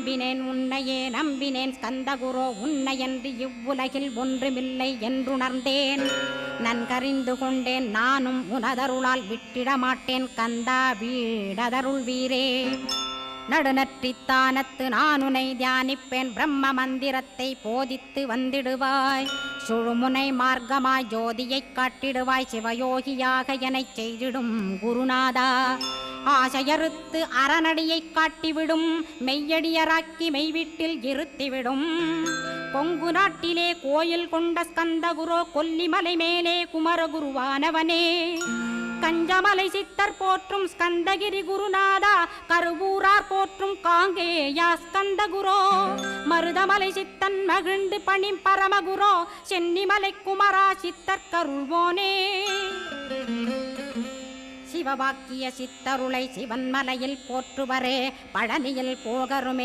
நம்பினேன் உன்னையே நம்பினேன் ஸ்கந்தகுரோ உன்னையன்று இவ்வுலகில் ஒன்றுமில்லை என்றுணர்ந்தேன். நன்கறிந்து கொண்டேன் நானும் உனதருளால் விட்டிட மாட்டேன் கந்தா வீடதருள் வீரே. நடுநற்றித்தானத்து நானுனை தியானிப்பேன் பிரம்ம மந்திரத்தை போதித்து வந்திடுவாய். சுழுமுனை மார்க்கமாய் ஜோதியைக் காட்டிடுவாய் சிவயோகியாக எனச் செய்திடும் குருநாதா. ஆசையறுத்து அறநடியைக் காட்டிவிடும் மெய்யடியராக்கி மெய்வீட்டில் இருத்திவிடும். கொங்கு நாட்டிலே கோயில் கொண்ட ஸ்கந்தகுரோ கொல்லிமலை மேலே குமரகுருவானவனே. கஞ்சமலை சித்தர் போற்றும் ஸ்கந்தகிரி குருநாதா கருவூரார் போற்றும் காங்கேயா ஸ்கந்தகுரோ. மருதமலை சித்தன் மகிழ்ந்து பணிம் பரமகுரோ சென்னிமலை குமரா சித்தர் கருள்வோனே. சிவவாக்கிய சித்தருளை சிவன்மலையில் போற்றுவரே பழனியில் போகருமே